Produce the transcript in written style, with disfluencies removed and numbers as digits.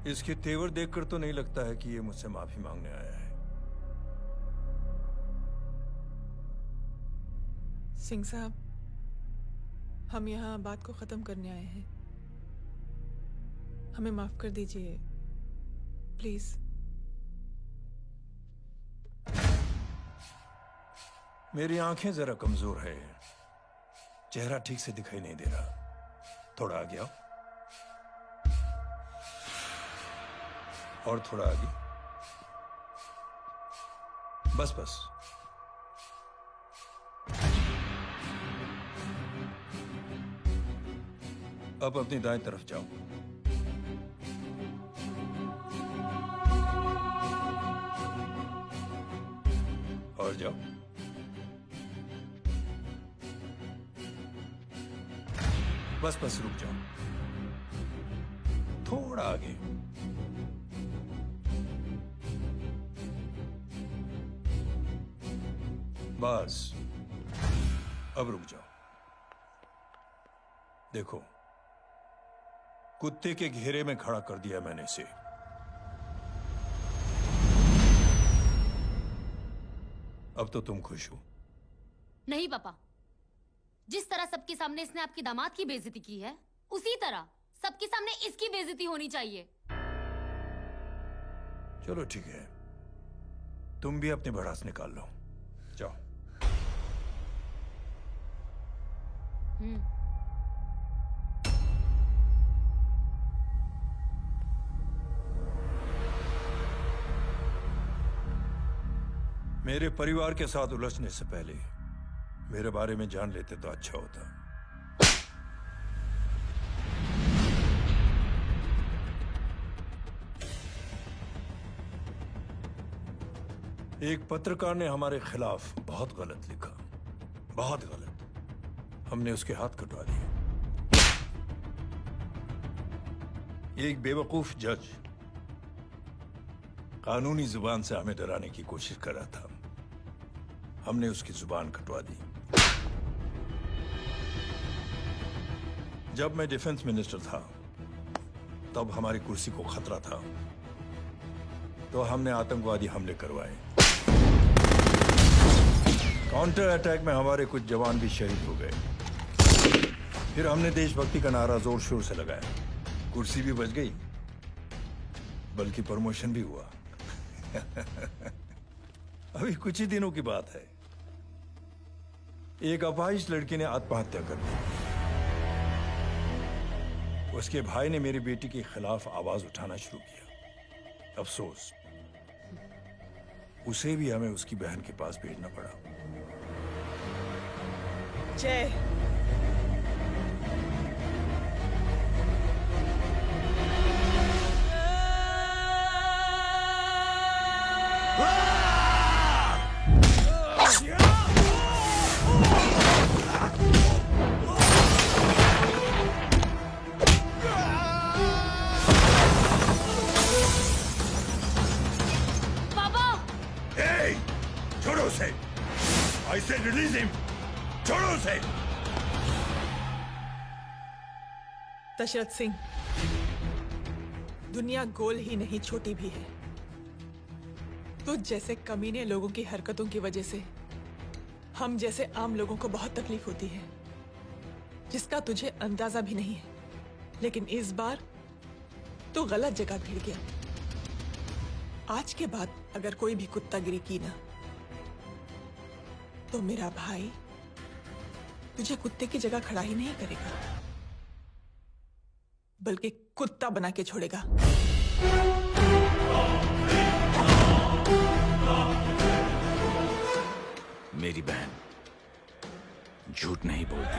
इसके तेवर देखकर तो नहीं लगता है कि ये मुझसे माफी मांगने आया है। सिंह साहब, हम यहाँ बात को खत्म करने आए हैं। हमें माफ कर दीजिए प्लीज। मेरी आंखें जरा कमजोर है, चेहरा ठीक से दिखाई नहीं दे रहा। थोड़ा आगे आओ, और थोड़ा आगे। बस बस। अब अपनी दाएं तरफ जाओ। और जाओ। बस बस रुक जाओ, थोड़ा आगे। बस अब रुक जाओ। देखो, कुत्ते के घेरे में खड़ा कर दिया मैंने इसे। अब तो तुम खुश हो? नहीं पापा, जिस तरह सबके सामने इसने आपकी दामाद की बेइज्जती की है, उसी तरह सबके सामने इसकी बेइज्जती होनी चाहिए। चलो ठीक है, तुम भी अपनी भड़ास निकाल लो। जाओ। मेरे परिवार के साथ उलझने से पहले मेरे बारे में जान लेते तो अच्छा होता। एक पत्रकार ने हमारे खिलाफ बहुत गलत लिखा, बहुत गलत। हमने उसके हाथ कटवा दिए। एक बेवकूफ जज कानूनी जुबान से हमें डराने की कोशिश कर रहा था। हमने उसकी जुबान कटवा दी। जब मैं डिफेंस मिनिस्टर था, तब हमारी कुर्सी को खतरा था, तो हमने आतंकवादी हमले करवाए। काउंटर अटैक में हमारे कुछ जवान भी शहीद हो गए। फिर हमने देशभक्ति का नारा जोर शोर से लगाया। कुर्सी भी बच गई, बल्कि प्रमोशन भी हुआ। अभी कुछ ही दिनों की बात है, एक अपाहिज लड़की ने आत्महत्या कर ली। उसके भाई ने मेरी बेटी के खिलाफ आवाज उठाना शुरू किया। अफसोस, उसे भी हमें उसकी बहन के पास भेजना पड़ा। जय। छोड़ो उसे! I said release him! छोड़ो उसे! दशरथ सिंह, दुनिया गोल ही नहीं छोटी भी है। तुझ जैसे कमीने लोगों की हरकतों की वजह से हम जैसे आम लोगों को बहुत तकलीफ होती है, जिसका तुझे अंदाजा भी नहीं है। लेकिन इस बार तू गलत जगह भिड़ गया। आज के बाद अगर कोई भी कुत्तागिरी की ना, तो मेरा भाई तुझे कुत्ते की जगह खड़ा ही नहीं करेगा, बल्कि कुत्ता बना के छोड़ेगा। मेरी बहन झूठ नहीं बोलती।